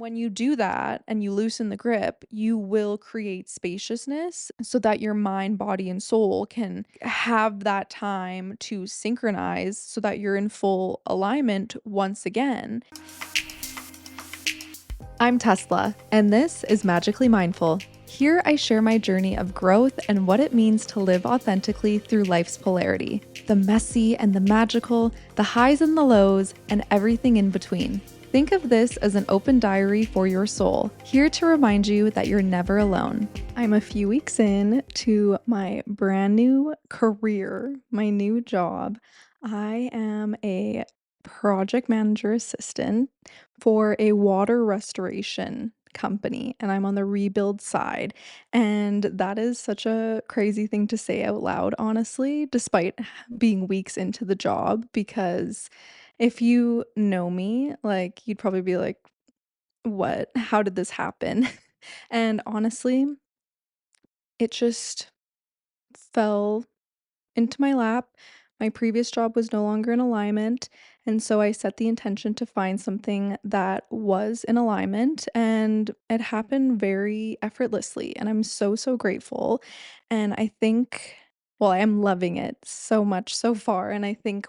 When you do that and you loosen the grip, you will create spaciousness so that your mind, body, and soul can have that time to synchronize so that you're in full alignment once again. I'm Tesla, and this is Magically Mindful. Here I share my journey of growth and what it means to live authentically through life's polarity, the messy and the magical, the highs and the lows, and everything in between. Think of this as an open diary for your soul, here to remind you that you're never alone. I'm a few weeks in to my brand new career, my new job. I am a project manager assistant for a water restoration company, and I'm on the rebuild side. And that is such a crazy thing to say out loud, honestly, despite being weeks into the job, because if you know me, like, you'd probably be like, "What? How did this happen?" And honestly, it just fell into my lap. My previous job was no longer in alignment, and so I set the intention to find something that was in alignment, and it happened very effortlessly, and I'm so, so grateful. And I think, well, I am loving it so much so far, and I think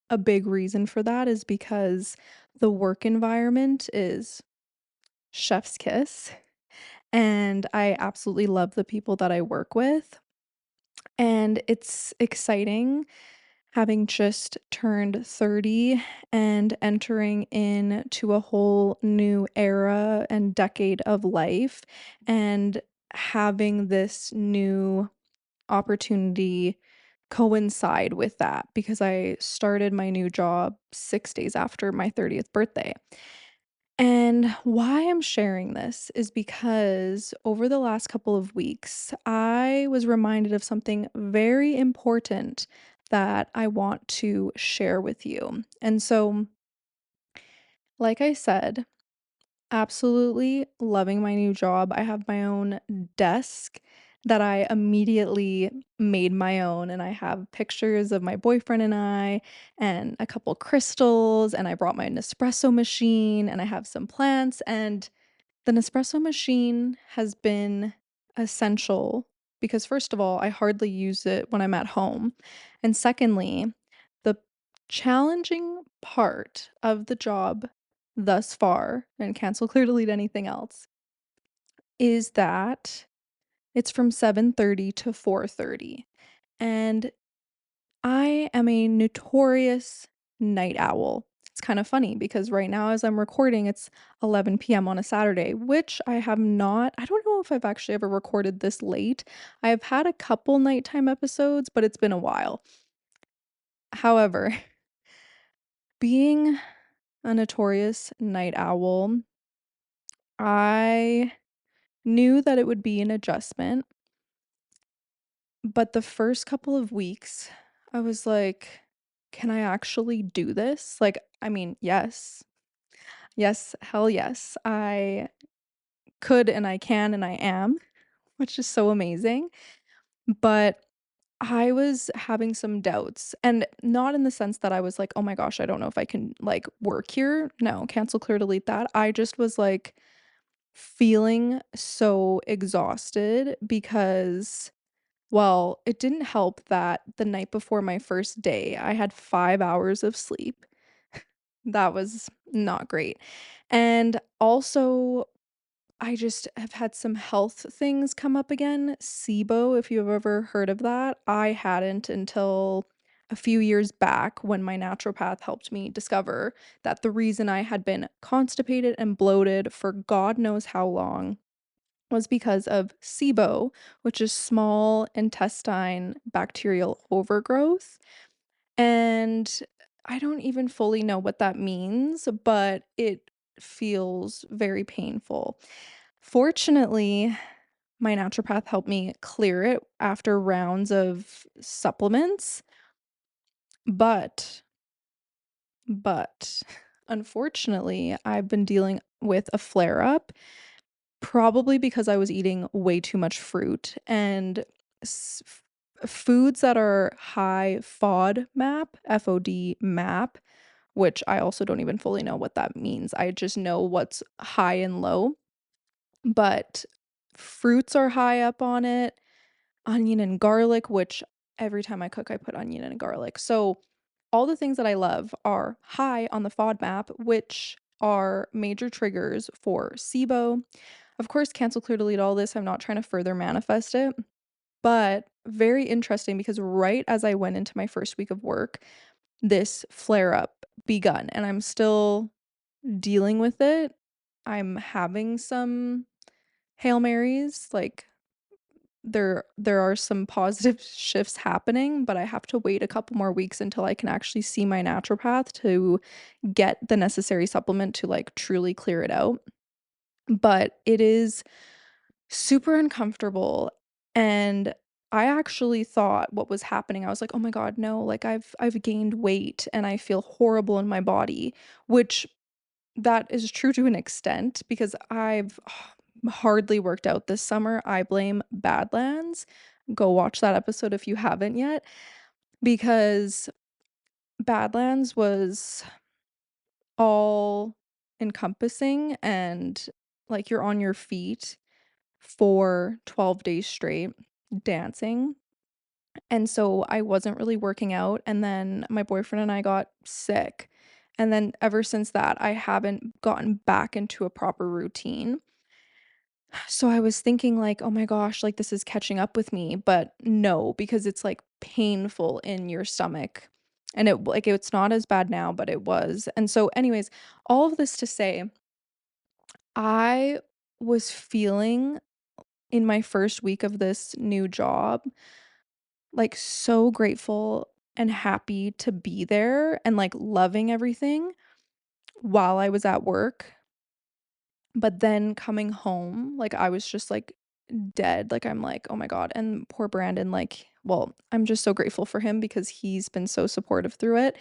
a big reason for that is because the work environment is chef's kiss, and I absolutely love the people that I work with. And it's exciting having just turned 30 and entering into a whole new era and decade of life, and having this new opportunity coincide with that because I started my new job 6 days after my 30th birthday. And why I'm sharing this is because over the last couple of weeks, I was reminded of something very important that I want to share with you. And so, like I said, absolutely loving my new job. I have my own desk that I immediately made my own, and I have pictures of my boyfriend and a couple crystals, and I brought my Nespresso machine, and I have some plants, and the Nespresso machine has been essential because, first of all, I hardly use it when I'm at home. And secondly, the challenging part of the job thus far, and cancel clear delete anything else, is that it's from 7:30 to 4:30. And I am a notorious night owl. It's kind of funny because right now, as I'm recording, it's 11 p.m. on a Saturday, which I don't know if I've actually ever recorded this late. I've had a couple nighttime episodes, but it's been a while. However, being a notorious night owl, I knew that it would be an adjustment, but the first couple of weeks, I was like, can I actually do this? Like, I mean, yes. Yes, hell yes. I could and I can and I am, which is so amazing. But I was having some doubts, and not in the sense that I was like, "Oh my gosh, I don't know if I can like work here." No, cancel, clear, delete that. I just was like feeling so exhausted because, well, it didn't help that the night before my first day, I had 5 hours of sleep. That was not great. And also, I just have had some health things come up again. SIBO, if you've ever heard of that, I hadn't until a few years back when my naturopath helped me discover that the reason I had been constipated and bloated for God knows how long was because of SIBO, which is small intestine bacterial overgrowth. And I don't even fully know what that means, but it feels very painful. Fortunately, my naturopath helped me clear it after rounds of supplements, but but unfortunately, I've been dealing with a flare up, probably because I was eating way too much fruit and foods that are high FOD map, FOD map which I also don't even fully know what that means. I just know what's high and low, but fruits are high up on it, onion and garlic, which every time I cook, I put onion and garlic. So all the things that I love are high on the FODMAP, which are major triggers for SIBO. Of course, cancel, clear, delete all this. I'm not trying to further manifest it, but very interesting because right as I went into my first week of work, this flare up begun, and I'm still dealing with it. I'm having some Hail Marys, like there are some positive shifts happening, but I have to wait a couple more weeks until I can actually see my naturopath to get the necessary supplement to like truly clear it out. But it is super uncomfortable, and I actually thought what was happening, I was like, "Oh my god, no, like I've gained weight and I feel horrible in my body," which that is true to an extent because I've hardly worked out this summer. I blame Badlands. Go watch that episode if you haven't yet, because Badlands was all encompassing and like you're on your feet for 12 days straight dancing. And so I wasn't really working out, and then my boyfriend and I got sick. And then ever since that, I haven't gotten back into a proper routine. So I was thinking like, "Oh my gosh, like this is catching up with me." But no, because it's like painful in your stomach. And it's not as bad now, but it was. And so anyways, all of this to say, I was feeling in my first week of this new job like so grateful and happy to be there and like loving everything while I was at work. But then coming home, like I was just like dead. Like I'm like, oh my God. And poor Brandon, like, well, I'm just so grateful for him because he's been so supportive through it.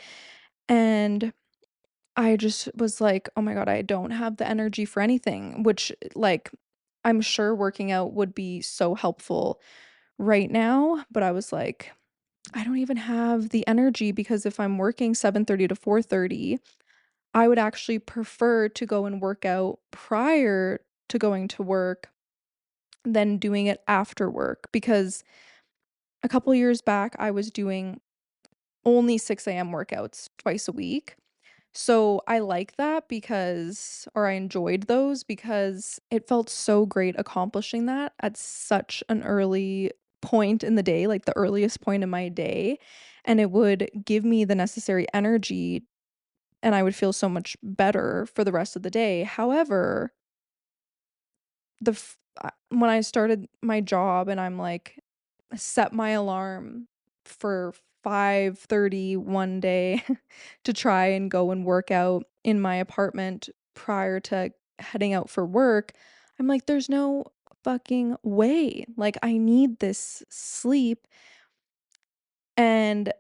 And I just was like, oh my God, I don't have the energy for anything, which like I'm sure working out would be so helpful right now. But I was like, I don't even have the energy because if I'm working 7:30 to 4:30, I would actually prefer to go and work out prior to going to work than doing it after work because a couple years back I was doing only 6 a.m. workouts twice a week. So I like that because or I enjoyed those because it felt so great accomplishing that at such an early point in the day, like the earliest point in my day, and it would give me the necessary energy and I would feel so much better for the rest of the day. However, when I started my job and I'm like set my alarm for 5:30 one day to try and go and work out in my apartment prior to heading out for work. I'm like, there's no fucking way. Like, I need this sleep. And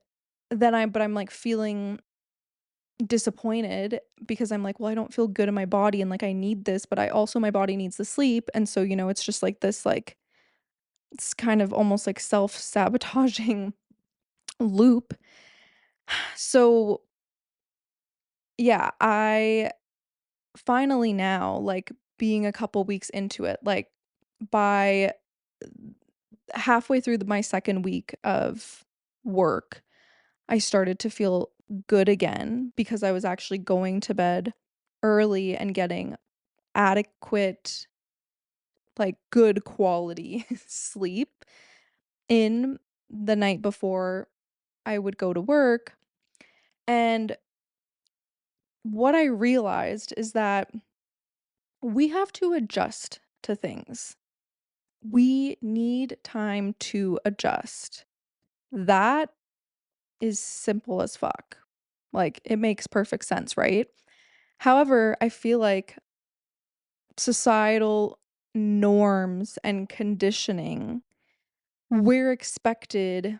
but I'm like feeling disappointed because I'm like, well, I don't feel good in my body and like I need this, but I also, my body needs the sleep. And so, it's just like this, like, it's kind of almost like self sabotaging loop. So, yeah, I finally now, like, being a couple weeks into it, like, by halfway through my second week of work, I started to feel good again because I was actually going to bed early and getting adequate, like, good quality sleep in the night before I would go to work. And what I realized is that we have to adjust to things. We need time to adjust. That is simple as fuck. Like, it makes perfect sense, right? However, I feel like societal norms and conditioning, we're expected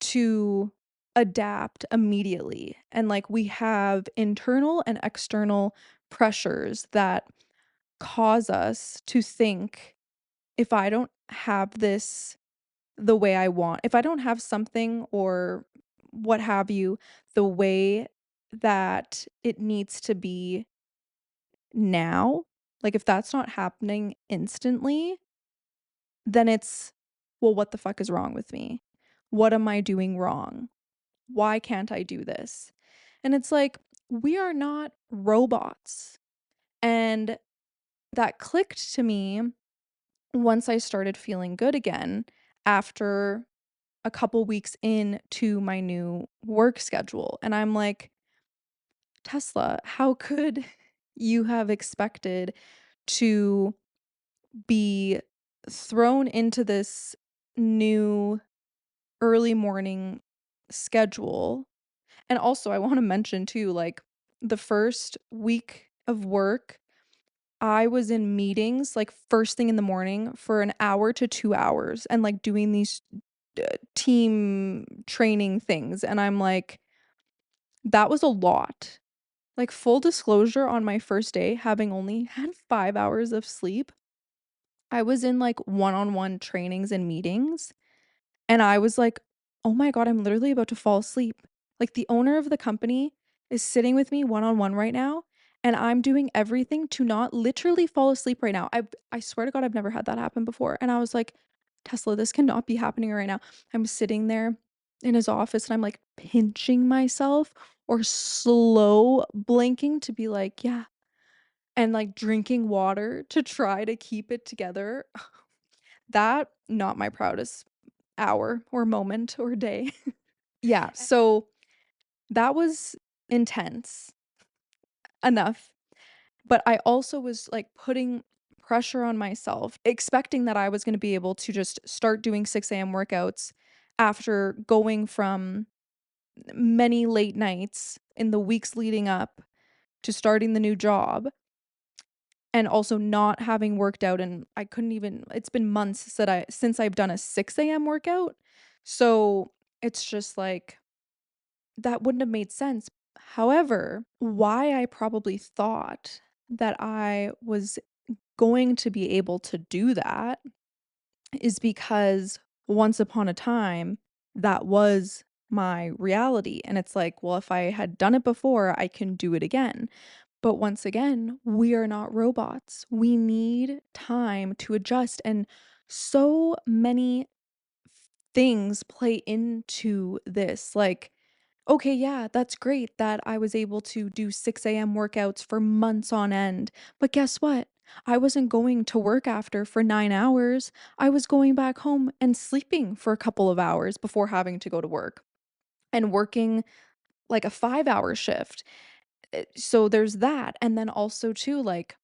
to adapt immediately. And like, we have internal and external pressures that cause us to think if I don't have this the way I want, if I don't have something or what have you, the way that it needs to be now. Like, if that's not happening instantly, then it's, well, what the fuck is wrong with me? What am I doing wrong? Why can't I do this? And it's like, we are not robots. And that clicked to me once I started feeling good again after a couple weeks into my new work schedule. And I'm like, Tesla, how could you have expected to be thrown into this new early morning schedule? And also, I want to mention too, like the first week of work, I was in meetings like first thing in the morning for an hour to 2 hours and like doing these team training things. And I'm like, that was a lot. Like, full disclosure, on my first day, having only had 5 hours of sleep, I was in like one on one trainings and meetings. And I was like, "Oh my god, I'm literally about to fall asleep." Like, the owner of the company is sitting with me one-on-one right now, and I'm doing everything to not literally fall asleep right now. I swear to God, I've never had that happen before, and I was like, "Tesla, this cannot be happening right now." I'm sitting there in his office, and I'm, like, pinching myself or slow blinking to be like, "Yeah," and, like, drinking water to try to keep it together. That, not my proudest hour or moment or day. Yeah, so that was intense enough, but I also was, like, putting pressure on myself, expecting that I was gonna be able to just start doing 6 a.m. workouts after going from many late nights in the weeks leading up to starting the new job, and also not having worked out, and I couldn't even, it's been months that I since I've done a 6 a.m. workout, so it's just like that wouldn't have made sense. However, why I probably thought that I was going to be able to do that is because once upon a time, that was my reality. And it's like, well, if I had done it before, I can do it again. But once again, we are not robots. We need time to adjust. And so many things play into this. Like, okay, yeah, that's great that I was able to do 6 a.m. workouts for months on end. But guess what? I wasn't going to work after for 9 hours. I was going back home and sleeping for a couple of hours before having to go to work and working like a 5 hour shift. So there's that. And then also, too, like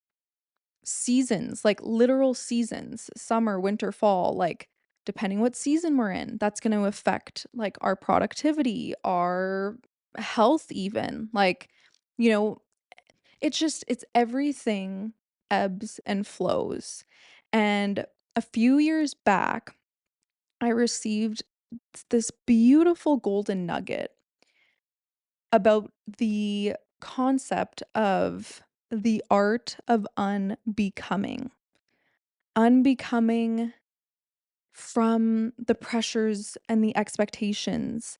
seasons, like literal seasons, summer, winter, fall, like depending what season we're in, that's going to affect like our productivity, our health even. Like, you know, it's just it's everything ebbs and flows. And a few years back, I received this beautiful golden nugget about the concept of the art of unbecoming. Unbecoming from the pressures and the expectations.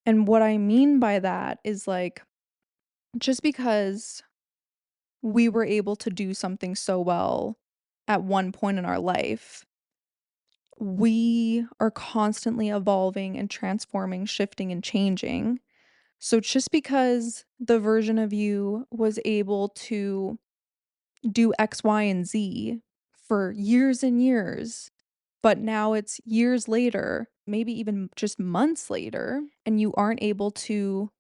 And what I mean by that is like, just because we were able to do something so well at one point in our life, we are constantly evolving and transforming, shifting, and changing. So just because the version of you was able to do X, Y, and Z for years and years, but now it's years later, maybe even just months later, and you aren't able to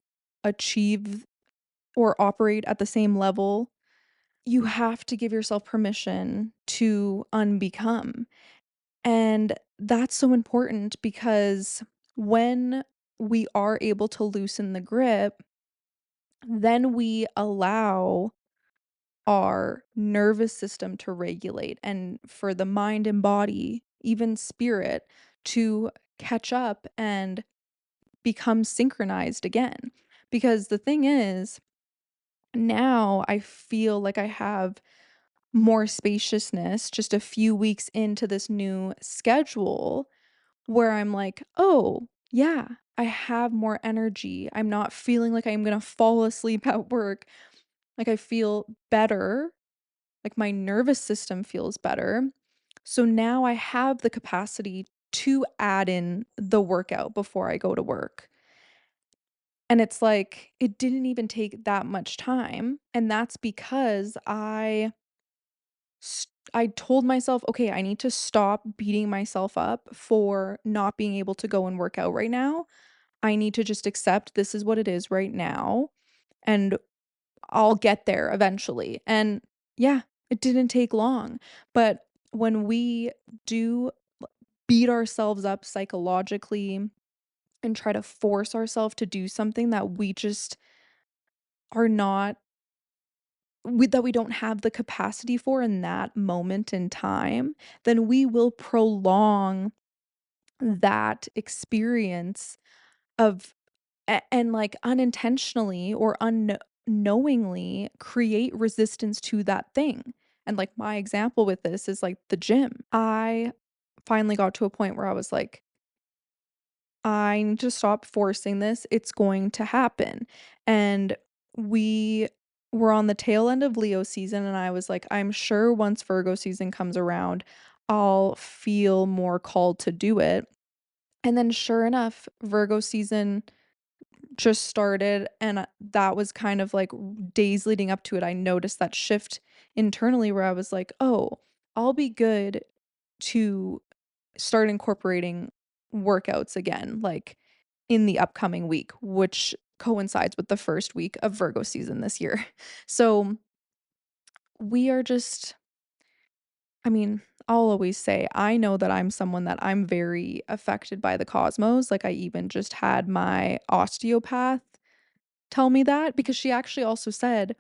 achieve or operate at the same level, you have to give yourself permission to unbecome. And that's so important because when we are able to loosen the grip, then we allow our nervous system to regulate and for the mind and body, even spirit, to catch up and become synchronized again. Because the thing is, now I feel like I have more spaciousness just a few weeks into this new schedule where I'm like, oh, yeah. I have more energy. I'm not feeling like I'm gonna fall asleep at work. Like, I feel better, like, my nervous system feels better. So now I have the capacity to add in the workout before I go to work. And it's like, it didn't even take that much time, and that's because I told myself, "Okay, I need to stop beating myself up for not being able to go and work out right now. I need to just accept this is what it is right now, and I'll get there eventually." And yeah, it didn't take long. But when we do beat ourselves up psychologically and try to force ourselves to do something that we just are not that we don't have the capacity for in that moment in time, then we will prolong that experience of and, like, unintentionally or unknowingly create resistance to that thing. And, like, my example with this is, like, the gym. I finally got to a point where I was like, "I need to stop forcing this, it's going to happen." And we were on the tail end of Leo season, and I was like, "I'm sure once Virgo season comes around, I'll feel more called to do it." And then sure enough, Virgo season just started, and, that was kind of, like, days leading up to it, I noticed that shift internally where I was like, "Oh, I'll be good to start incorporating workouts again, like, in the upcoming week," which coincides with the first week of Virgo season this year. So, we are just I mean, I'll always say, I know that I'm someone that I'm very affected by the cosmos, like, I even just had my osteopath tell me that because she actually also said,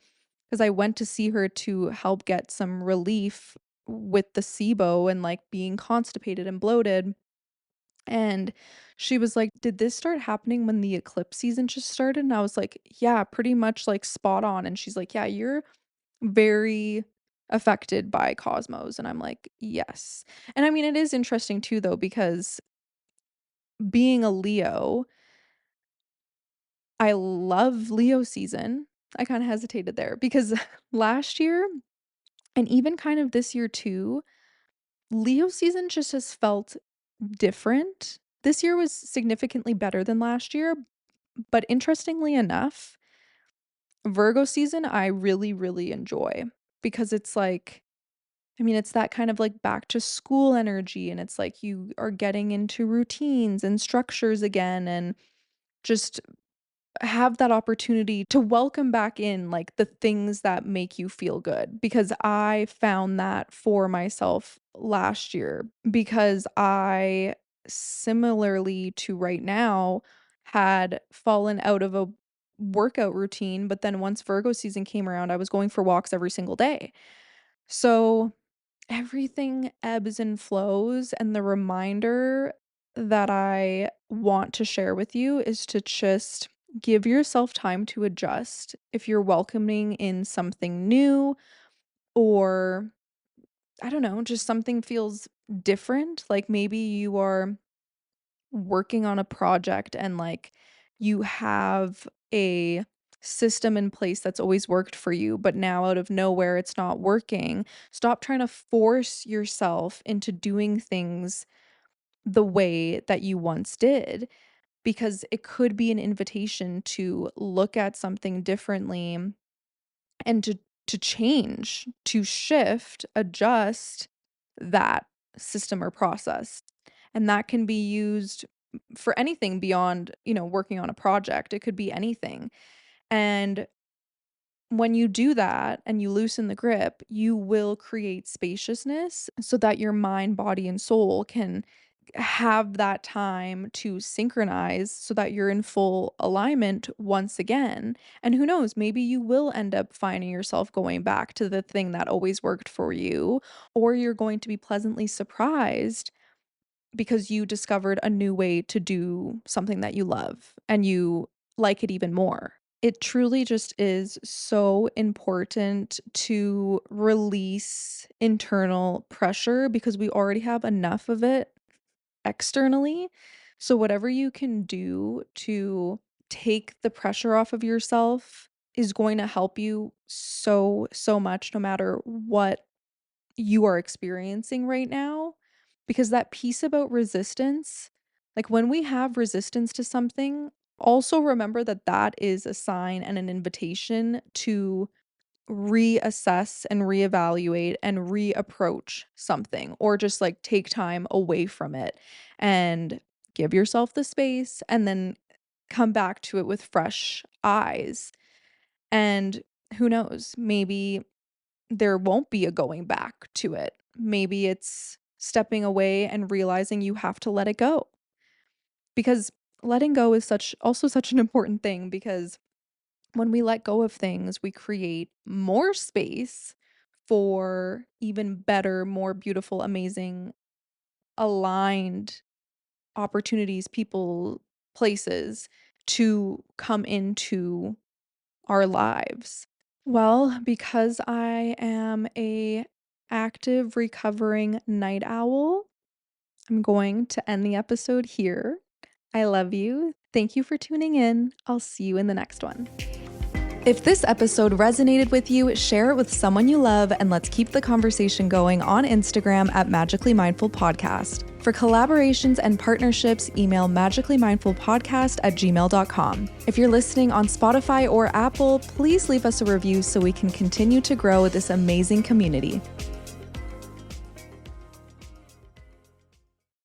because I went to see her to help get some relief with the SIBO and, like, being constipated and bloated, and she was like, "Did this start happening when the eclipse season just started?" And I was like, "Yeah, pretty much, like, spot on." And she's like, "Yeah, you're very affected by cosmos." And I'm like, "Yes." And I mean, it is interesting too, though, because being a Leo, I love Leo season. I kinda hesitated there because last year, and even kind of this year too, Leo season just has felt different. This year was significantly better than last year, but interestingly enough, Virgo season I really, really enjoy because it's like I mean, it's that kind of like back to school energy, and it's like you are getting into routines and structures again and just have that opportunity to welcome back in, like, the things that make you feel good, because I found that for myself last year, because I, similarly to right now, had fallen out of a workout routine, but then once Virgo season came around, I was going for walks every single day. So everything ebbs and flows, and the reminder that I want to share with you is to just give yourself time to adjust if you're welcoming in something new, or I don't know, just something feels different. Like maybe you are working on a project and like you have a system in place that's always worked for you, but now out of nowhere it's not working. Stop trying to force yourself into doing things the way that you once did, because it could be an invitation to look at something differently and to change, to shift, adjust that system or process. And that can be used for anything beyond, working on a project. It could be anything. And when you do that and you loosen the grip, you will create spaciousness so that your mind, body, and soul can have that time to synchronize so that you're in full alignment once again. And who knows, maybe you will end up finding yourself going back to the thing that always worked for you, or you're going to be pleasantly surprised because you discovered a new way to do something that you love and you like it even more. It truly just is so important to release internal pressure because we already have enough of it externally. So, whatever you can do to take the pressure off of yourself is going to help you so, so much, no matter what you are experiencing right now. Because that piece about resistance, like when we have resistance to something, also remember that that is a sign and an invitation to reassess and reevaluate and reapproach something, or just like take time away from it and give yourself the space and then come back to it with fresh eyes. And who knows, maybe there won't be a going back to it. Maybe it's stepping away and realizing you have to let it go. Because letting go is such an important thing, because when we let go of things, we create more space for even better, more beautiful, amazing, aligned opportunities, people, places to come into our lives. Well, because I am a active recovering night owl, I'm going to end the episode here. I love you. Thank you for tuning in. I'll see you in the next one. If this episode resonated with you, share it with someone you love, and let's keep the conversation going on Instagram at Magically Mindful Podcast. For collaborations and partnerships, email magicallymindfulpodcast@gmail.com. If you're listening on Spotify or Apple, please leave us a review so we can continue to grow this amazing community.